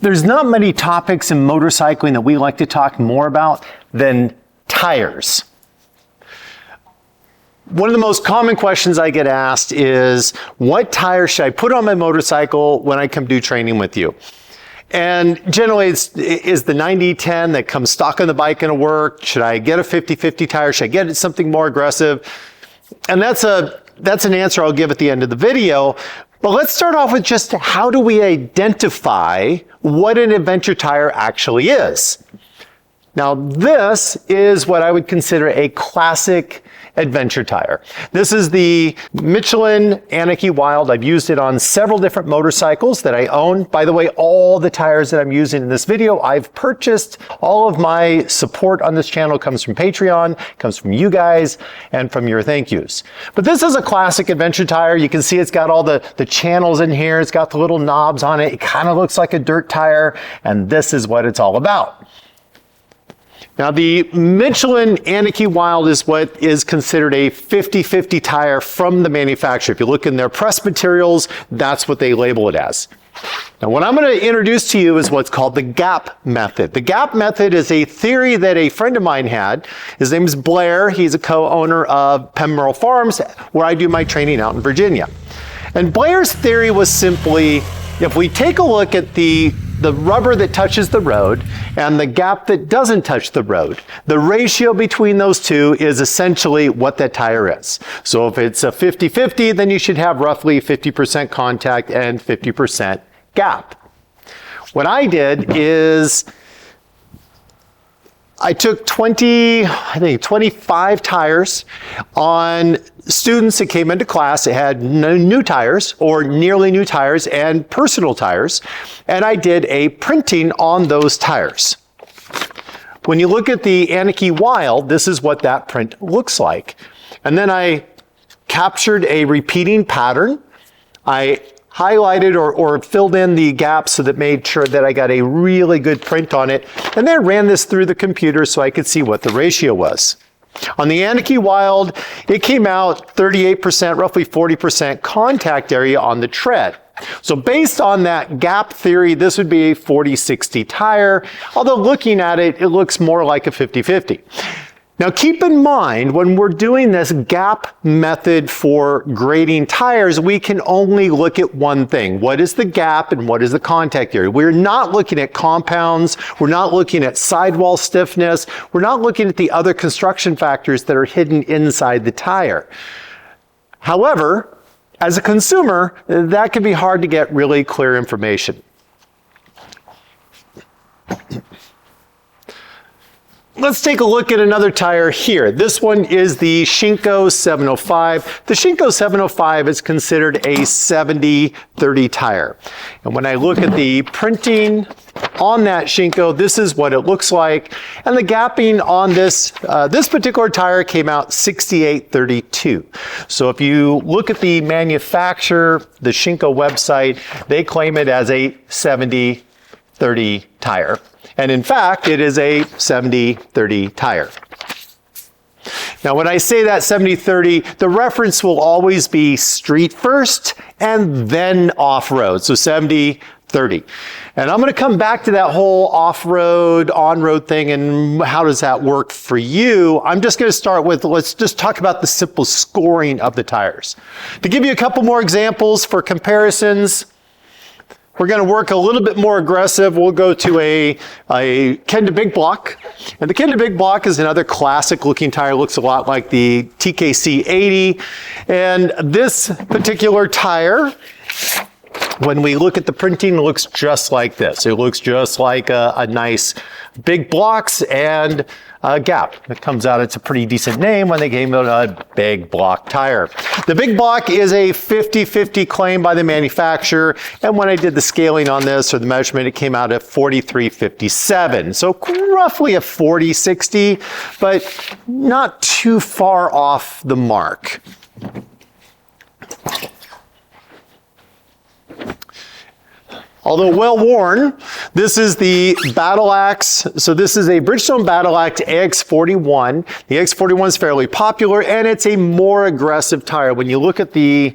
There's not many topics in motorcycling that we like to talk more about than tires. One of the most common questions I get asked is, what tire should I put on my motorcycle when I come do training with you? And generally it's the 90-10 that comes stock on the bike gonna work? Should I get a 50-50 tire? Should I get something more aggressive? And that's an answer I'll give at the end of the video. But let's start off with just how do we identify what an adventure tire actually is? Now, this is what I would consider a classic adventure tire. This is the Michelin Anarchy Wild. I've used it on several different motorcycles that I own. By the way, all the tires that I'm using in this video, I've purchased. All of my support on this channel comes from Patreon, comes from you guys, and from your thank yous. But this is a classic adventure tire. You can see it's got all the channels in here. It's got the little knobs on it. It kind of looks like a dirt tire, and this is what it's all about. Now, the Michelin Anarchy Wild is what is considered a 50-50 tire from the manufacturer. If you look in their press materials, that's what they label it as. Now, what I'm going to introduce to you is what's called the gap method. The gap method is a theory that a friend of mine had. His name is Blair. He's a co-owner of Pemberl Farms, where I do my training out in Virginia. And Blair's theory was simply, if we take a look at the rubber that touches the road and the gap that doesn't touch the road, the ratio between those two is essentially what that tire is. So if it's a 50-50, then you should have roughly 50% contact and 50% gap. What I did is I took 25 tires on students that came into class. It had new tires or nearly new tires and personal tires. And I did a printing on those tires. When you look at the Anarchy Wild, this is what that print looks like. And then I captured a repeating pattern. I highlighted or filled in the gaps so that made sure that I got a really good print on it, and then ran this through the computer so I could see what the ratio was. On the Anarchy Wild, it came out 38%, roughly 40% contact area on the tread. So based on that gap theory, this would be a 40-60 tire, although looking at it, it looks more like a 50-50. Now keep in mind, when we're doing this gap method for grading tires, we can only look at one thing. What is the gap and what is the contact area? We're not looking at compounds. We're not looking at sidewall stiffness. We're not looking at the other construction factors that are hidden inside the tire. However, as a consumer, that can be hard to get really clear information. Let's take a look at another tire here. This one is the Shinko 705. The Shinko 705 is considered a 70-30 tire. And when I look at the printing on that Shinko, this is what it looks like. And the gapping on this particular tire came out 68-32. So if you look at the manufacturer, the Shinko website, they claim it as a 70-30 tire. And in fact, it is a 70-30 tire. Now, when I say that 70-30, the reference will always be street first and then off-road. So 70-30. And I'm going to come back to that whole off-road, on-road thing and how does that work for you. I'm just going to start with, let's just talk about the simple scoring of the tires. To give you a couple more examples for comparisons, we're going to work a little bit more aggressive. We'll go to a Kenda Big Block. And the Kenda Big Block is another classic looking tire. Looks a lot like the Tkacs 80. And this particular tire, when we look at the printing, it looks just like this. It looks just like a nice big blocks and a gap. It comes out, it's a pretty decent name when they gave it a big block tire. The big block is a 50-50 claim by the manufacturer. And when I did the scaling on this or the measurement, it came out at 43.57. So roughly a 40-60, but not too far off the mark. Although well worn, this is the Battle Axe. So this is a Bridgestone Battle Axe AX41. The AX41 is fairly popular and it's a more aggressive tire. When you look at the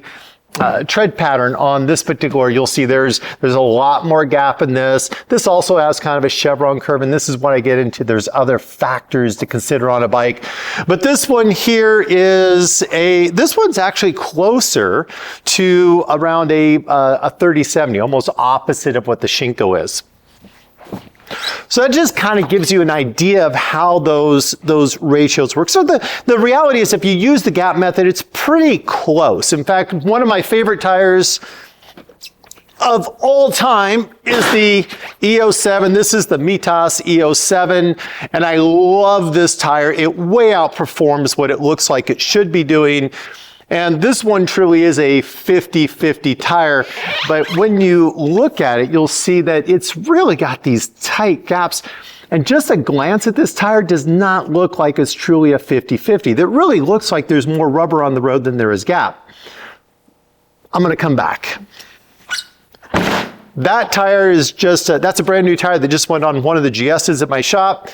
tread pattern on this particular, you'll see there's a lot more gap in this. This also has kind of a chevron curve, and this is what I get into. There's other factors to consider on a bike. But this one here this one's actually closer to around a 30-70, almost opposite of what the Shinko is. So that just kind of gives you an idea of how those ratios work. So the reality is, if you use the gap method, it's pretty close. In fact, one of my favorite tires of all time is the E07. This is the Mitas E07, and I love this tire. It way outperforms what it looks like it should be doing. And this one truly is a 50-50 tire, but when you look at it, you'll see that it's really got these tight gaps. And just a glance at this tire does not look like it's truly a 50-50. That really looks like there's more rubber on the road than there is gap. I'm gonna come back. That tire is just, that's a brand new tire that just went on one of the GS's at my shop.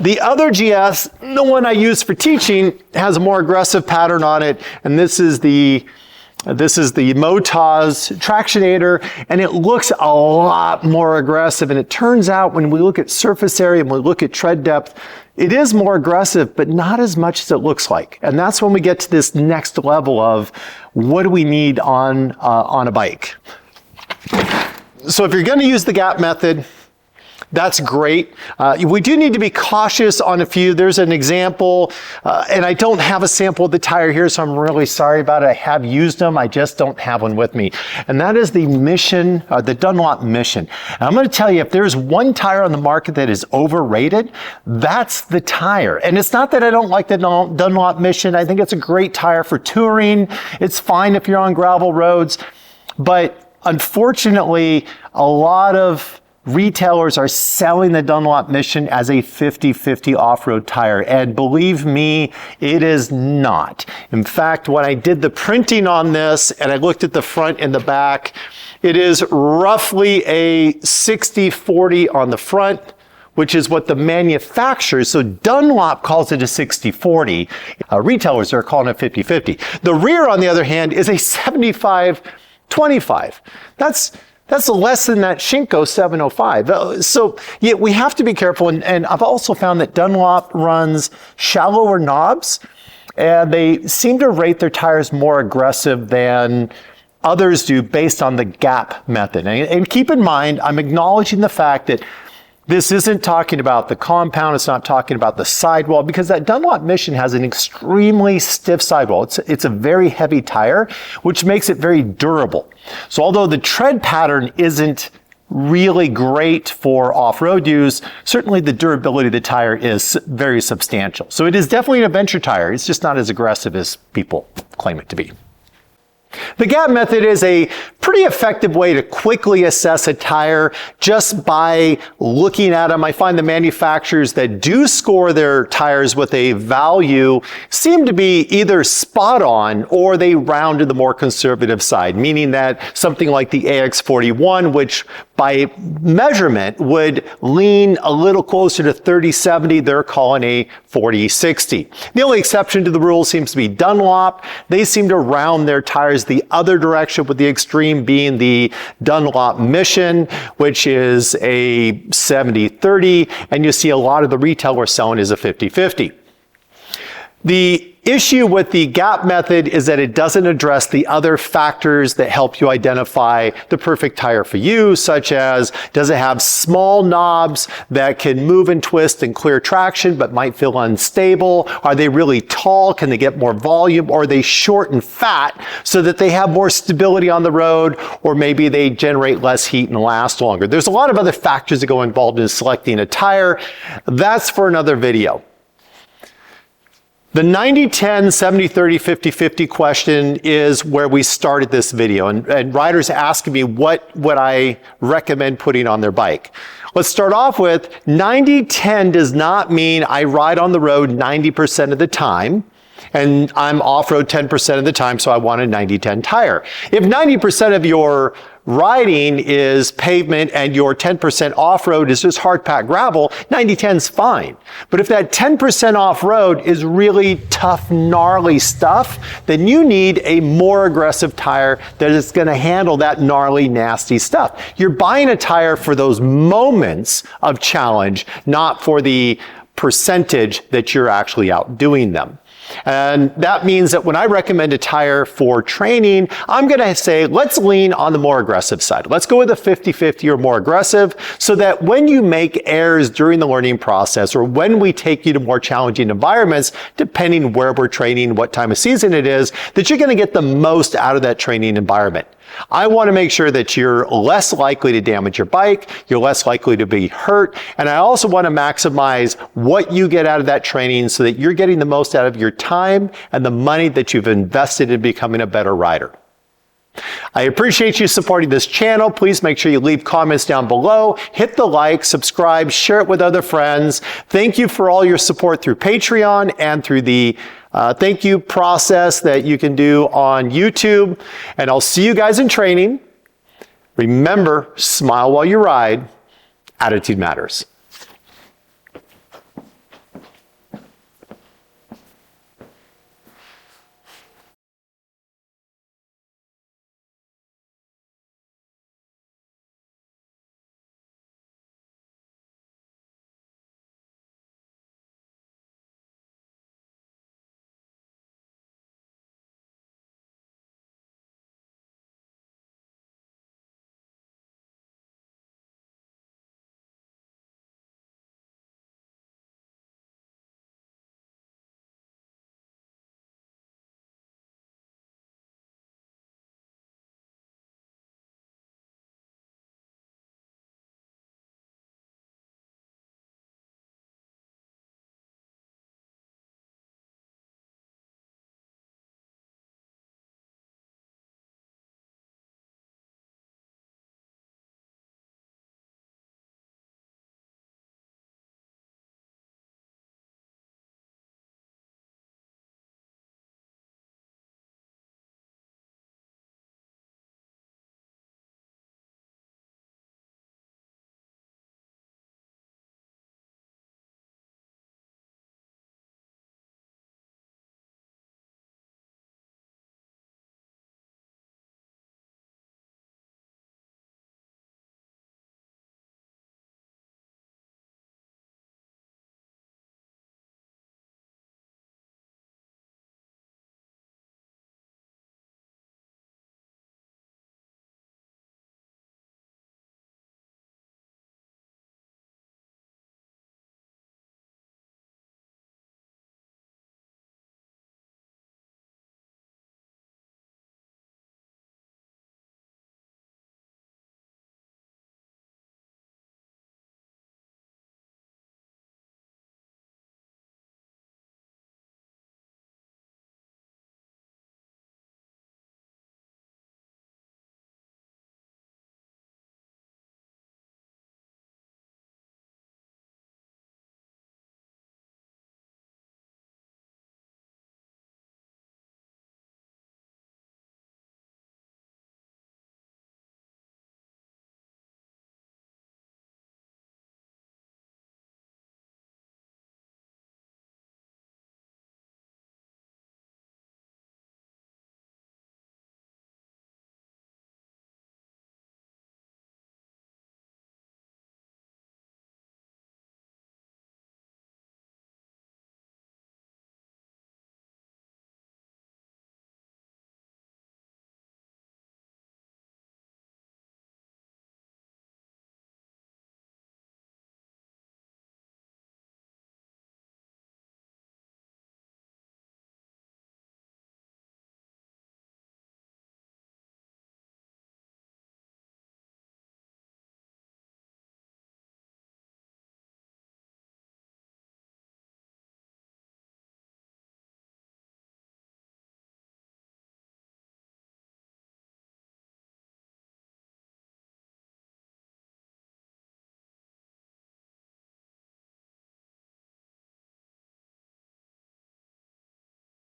The other GS, the one I use for teaching, has a more aggressive pattern on it, and this is the MotoZ Tractionator, and it looks a lot more aggressive. And it turns out when we look at surface area and we look at tread depth, it is more aggressive, but not as much as it looks like. And that's when we get to this next level of what do we need on a bike. So if you're going to use the gap method, that's great. We do need to be cautious on a few. There's an example, and I don't have a sample of the tire here, so I'm really sorry about it. I have used them, I just don't have one with me. And that is the Mission, the Dunlop Mission. And I'm going to tell you, if there's one tire on the market that is overrated, that's the tire. And it's not that I don't like the Dunlop Mission. I think it's a great tire for touring. It's fine if you're on gravel roads. But unfortunately, a lot of retailers are selling the Dunlop Mission as a 50-50 off-road tire, and believe me, it is not. In fact, when I did the printing on this and I looked at the front and the back, it is roughly a 60-40 on the front, which is what the manufacturers, so Dunlop calls it a 60-40. Retailers are calling it 50-50. The rear, on the other hand, is a 75-25. That's less than that Shinko 705. So yeah, we have to be careful. And I've also found that Dunlop runs shallower knobs, and they seem to rate their tires more aggressive than others do based on the gap method. And keep in mind, I'm acknowledging the fact that this isn't talking about the compound, it's not talking about the sidewall, because that Dunlop Mission has an extremely stiff sidewall. It's a very heavy tire, which makes it very durable. So although the tread pattern isn't really great for off-road use, certainly the durability of the tire is very substantial. So it is definitely an adventure tire. It's just not as aggressive as people claim it to be. The gap method is a pretty effective way to quickly assess a tire just by looking at them. I find the manufacturers that do score their tires with a value seem to be either spot on or they round to the more conservative side, meaning that something like the AX41, which by measurement would lean a little closer to 30-70, they're calling a 40-60. The only exception to the rule seems to be Dunlop. They seem to round their tires the other direction, with the extreme being the Dunlop Mission, which is a 70-30, and you see a lot of the retailers selling is a 50-50. The issue with the gap method is that it doesn't address the other factors that help you identify the perfect tire for you, such as, does it have small knobs that can move and twist and clear traction but might feel unstable? Are they really tall? Can they get more volume? Or are they short and fat so that they have more stability on the road? Or maybe they generate less heat and last longer. There's a lot of other factors that go involved in selecting a tire. That's for another video. The 90-10, 70-30, 50-50 question is where we started this video, and riders asking me what would I recommend putting on their bike. Let's start off with 90-10 does not mean I ride on the road 90% of the time, and I'm off-road 10% of the time, so I want a 90-10 tire. If 90% of your riding is pavement and your 10% off-road is just hard packed gravel, 90-10's fine. But if that 10% off-road is really tough, gnarly stuff, then you need a more aggressive tire that is going to handle that gnarly, nasty stuff. You're buying a tire for those moments of challenge, not for the percentage that you're actually outdoing them. And that means that when I recommend a tire for training, I'm going to say, let's lean on the more aggressive side. Let's go with a 50-50 or more aggressive, so that when you make errors during the learning process, or when we take you to more challenging environments, depending where we're training, what time of season it is, that you're going to get the most out of that training environment. I want to make sure that you're less likely to damage your bike, you're less likely to be hurt, and I also want to maximize what you get out of that training so that you're getting the most out of your time and the money that you've invested in becoming a better rider. I appreciate you supporting this channel. Please make sure you leave comments down below, hit the like, subscribe, share it with other friends. Thank you for all your support through Patreon and through the thank you process that you can do on YouTube. And I'll see you guys in training. Remember, smile while you ride. Attitude matters.